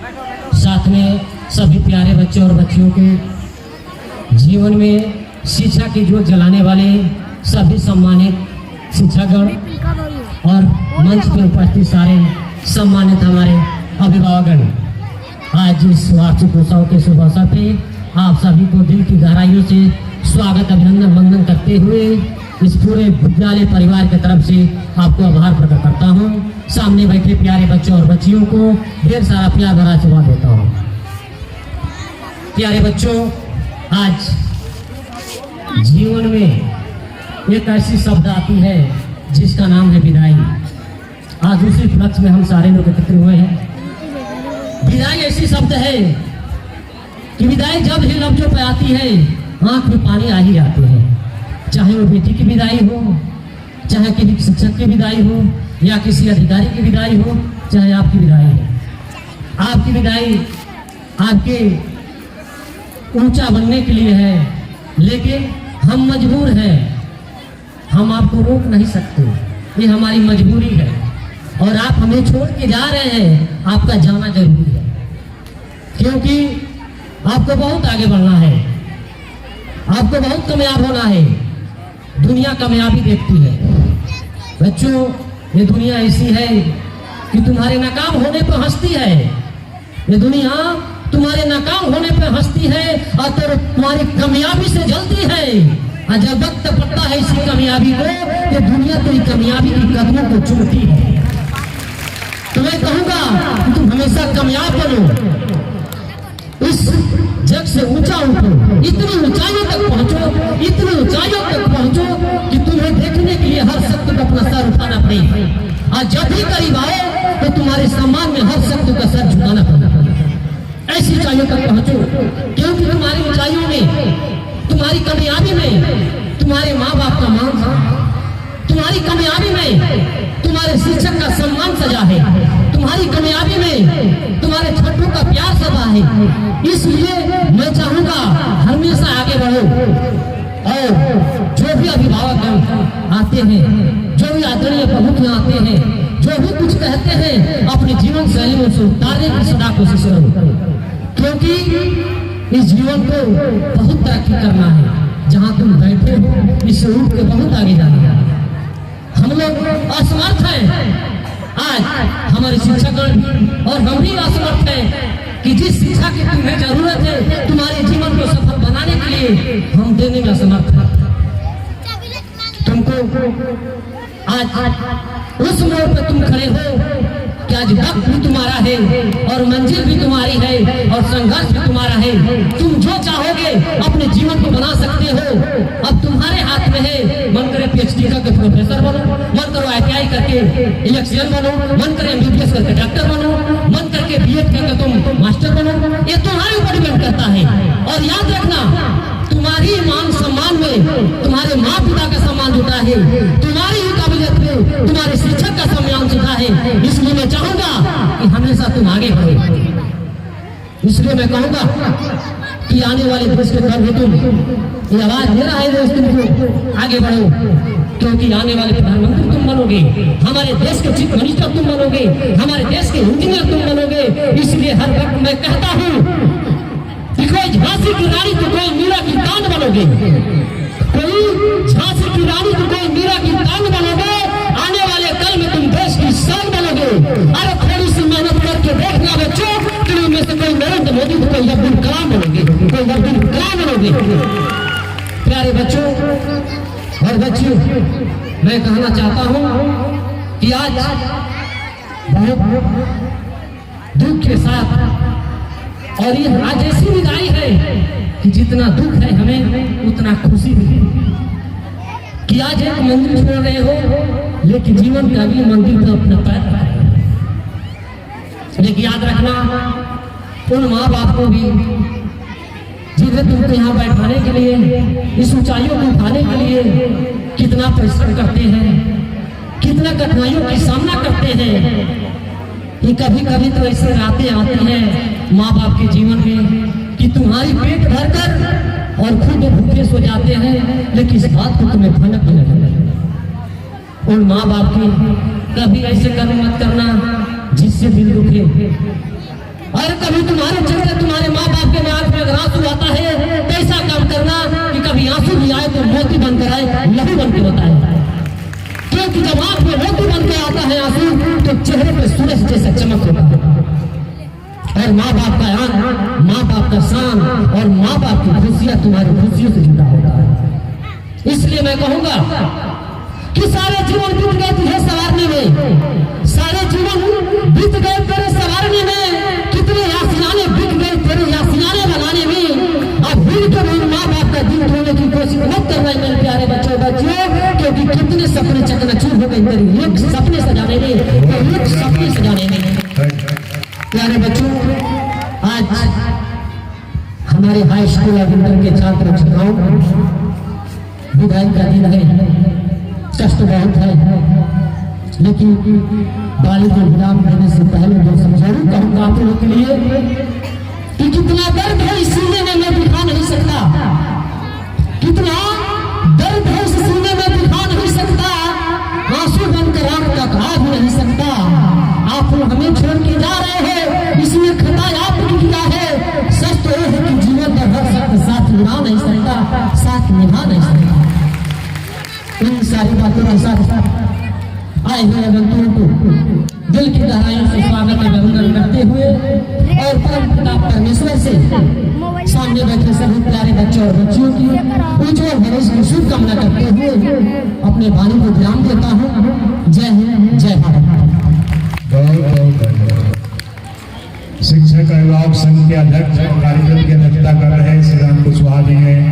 साथ में सभी प्यारे बच्चों और बच्चियों के जीवन में शिक्षा की ज्योत जलाने वाले सभी सम्मानित शिक्षकगण और मंच पर उपस्थित सारे सम्मानित हमारे अभिभावकगण, आज इस वार्षिक उत्सव के शुभ अवसर पे आप सभी को दिल की गहराइयों से स्वागत अभिनंदन वंदन करते हुए इस पूरे विद्यालय परिवार की तरफ से आपको आभार प्रकट करता हूँ। सामने बैठे प्यारे बच्चों और बच्चियों को ढेर सारा प्यार भरा आशीर्वाद देता हूँ। प्यारे बच्चों, आज जीवन में एक ऐसी शब्द आती है जिसका नाम है विदाई। आज उसी उपलक्ष्य में हम सारे लोग एकत्र हुए हैं। विदाई ऐसी शब्द है कि विदाई जब ही लफ्जों पे आती है आंख में पानी आ ही जाते हैं। चाहे वो बेटी की विदाई हो, चाहे किसी शिक्षक की विदाई हो, या किसी अधिकारी की विदाई हो, चाहे आपकी विदाई हो। आपकी विदाई आपके ऊंचा बनने के लिए है, लेकिन हम मजबूर हैं, हम आपको रोक नहीं सकते, ये हमारी मजबूरी है। और आप हमें छोड़ के जा रहे हैं, आपका जाना जरूरी है, क्योंकि आपको बहुत आगे बढ़ना है, आपको बहुत कामयाब होना है। दुनिया कामयाबी देखती है बच्चों, ये दुनिया ऐसी है कि तुम्हारे नाकाम होने पर हंसती है। ये दुनिया तुम्हारे नाकाम होने पर हंसती है और तो तुम्हारी कामयाबी से जलती है। और जब वक्त पड़ता है इसी कामयाबी को, ये दुनिया तेरी कामयाबी की कदमों को चूमती है। तो मैं कहूंगा कि तुम हमेशा कामयाब बनो, इस जग से ऊंचा उठो, इतनी ऊंचाइयों तक पहुंचो, इतनी ऊंचाइयों तक पहुंचो कि तुम्हें देखने के लिए हर शख्स को अपना सर उठाना पड़े। और जब भी करीब आए तो तुम्हारे सम्मान में हर शख्स का सर झुकाना पड़े। ऐसी ऊंचाइयों तक पहुंचो, क्योंकि तुम्हारी ऊंचाइयों में, तुम्हारी कामयाबी में तुम्हारे माँ बाप का मान, तुम्हारी कामयाबी में तुम्हारे शिक्षक का सम्मान सजा है, तुम्हारी कामयाबी में तुम्हारे छठों का प्यार सजा है। इसलिए मैं चाहूंगा हमेशा आगे बढ़ो, और जो भी अभिभावक आते हैं, जो भी आदरणीय प्रमुख आते हैं, जो भी कुछ कहते हैं, अपनी जीवन शैली में उसे उतारने की सदा कोशिश करो, क्योंकि इस जीवन को बहुत तरक्की करना है। जहाँ तुम बैठे हो इससे उठ के बहुत आगे जाना है। हम लोग असमर्थ हैं, आज हमारे शिक्षकगण भी और हम भी असमर्थ हैं कि जिस शिक्षा की तुम्हें जरूरत है तुम्हारे जीवन को सफल बनाने के लिए, हम देने में असमर्थ हैं। तुमको आज उस मोड़ पर तुम खड़े हो कि आज वक्त भी तुम्हारा है और मंजिल भी तुम्हारी है और संघर्ष भी तुम्हारा है। तुम जो चाहोगे अपने जीवन को बना सकते हो, अब तुम्हारे हाथ में है। मन करे PhD करके प्रोफेसर बनो, मन करो ITI करके इलेक्ट्रिशियन बनो, मन करे MBBS करके डॉक्टर बनो, मन करके BEd करके तुम मास्टर बनो, ये तुम्हारे ऊपर डिपेंड करता है। और याद रखना, तुम्हारी मान सम्मान में तुम्हारे माँ पिता का सम्मान जुटा है, तुम्हारी ही काबिलियत में तुम्हारे शिक्षक का सम्मान जुटा है। इसलिए मैं चाहूंगा कि हमेशा तुम आगे बढ़ो। इसलिए मैं कहूंगा कि आने वाले देश के गर्व तुम, ये आवाज मेरा है देश, तुमको आगे बढ़ो, क्योंकि आने वाले प्रधानमंत्री तुम बनोगे, हमारे देश के चीफ मिनिस्टर तुम बनोगे, हमारे देश के इंजीनियर तुम बनोगे। इसलिए हर वक्त मैं कहता हूँ कि कोई झांसी की रानी तो कोई मीरा की तान बनोगे, कोई झांसी की रानी तो कोई मीरा की तान बनोगे। आने वाले कल में तुम देश की शान बनोगे। अरे थोड़ी सी मेहनत करके देखना बच्चों, तुम में से कोई नरेंद्र मोदी तो कोई अब्दुल कलाम बनोगे, कोई अब्दुल कलाम बनोगे। प्यारे बच्चों और बच्चियों, मैं कहना चाहता हूँ कि आज बहुत दुख के साथ, और ये आज ऐसी विदाई है कि जितना दुख है हमें उतना खुशी भी है कि आज एक मंदिर छोड़ रहे हो, लेकिन जीवन का भी मंदिर पर अपना पैर रखा है। लेकिन याद रखना, उन माँ बाप को भी जिन्हें तुमको यहाँ बैठाने के लिए, इस ऊंचाइयों को उठाने के लिए कितना परिश्रम करते हैं, कितना कठिनाइयों का सामना करते हैं। कि कभी कभी तो ऐसे रातें आती हैं माँ बाप के जीवन में कि तुम्हारी पेट भरकर और खुद भूखे सो जाते हैं, लेकिन इस बात को तुम्हें भनक भी नहीं लगती। उन माँ बाप की कभी ऐसे कर्म मत करना जिससे दिल दुखे। और तुम्हारे चलते तुम्हारे माँ बाप के आंख में अगर आंसू आता है तो ऐसा काम करना कि कभी आंसू भी आए तो मोती बनकर आए, लहू बनकर होता है। क्योंकि जब आंख में मोती बनकर आता है आंसू तो चेहरे पर सूरज जैसा चमक होता है। और माँ बाप का आंख, माँ बाप का शान और माँ बाप की खुशियां तुम्हारी खुशियों से जुड़ा होता है। इसलिए मैं कहूंगा कि सारे जीवन बीत गए तुझे सवारने में, सारे जीवन बीत गए तेरे सवारने में, कितने यासियाने बीत गए तेरे यासियाने बनाने में। अब भूल के भी माँ बाप का दिल धोने की कोशिश मत करना मेरे प्यारे बच्चों, क्योंकि कितने सपने चकनाचूर हो गए तेरे एक सपने सजाने में, एक सपने सजाने में। प्यारे बच्चों, आज हमारे हाई स्कूल और इंटर के छात्र छात्राओं विदाई का दिन है, कष्ट बहुत है, लेकिन बाली को विराम देने से पहले जो समझाऊं कहूंगा आप लोगों के लिए कि कितना दर्द है इस सीने में मैं दिखा नहीं सकता, कितना दर्द है इस सीने में दिखा नहीं सकता, आंसू बनकर आंख तक आ भी नहीं सकता। आप लोग हमें छोड़ के जा रहे हैं, इसमें खता आपने किया है। सच तो यह है कि जीवन का हर शब्द साथ निभा नहीं सकता, साथ निभा नहीं सकता। इन सारी बातों के साथ आए हुए आगंतुकों को दिल की गहराइयों से स्वागत अभिनंदन करते हुए और परम पिता परमेश्वर से सामने बैठे सभी प्यारे बच्चों और बच्चियों की उज्जवल भविष्य की शुभकामना करते हुए अपने वाणी को विराम देता हूँ। जय हिंद, जय भारत। शिक्षक अभिभावक संघ के अध्यक्ष कार्यक्रम की अध्यक्षता कर रहे श्री राम कुशवाहा जी हैं।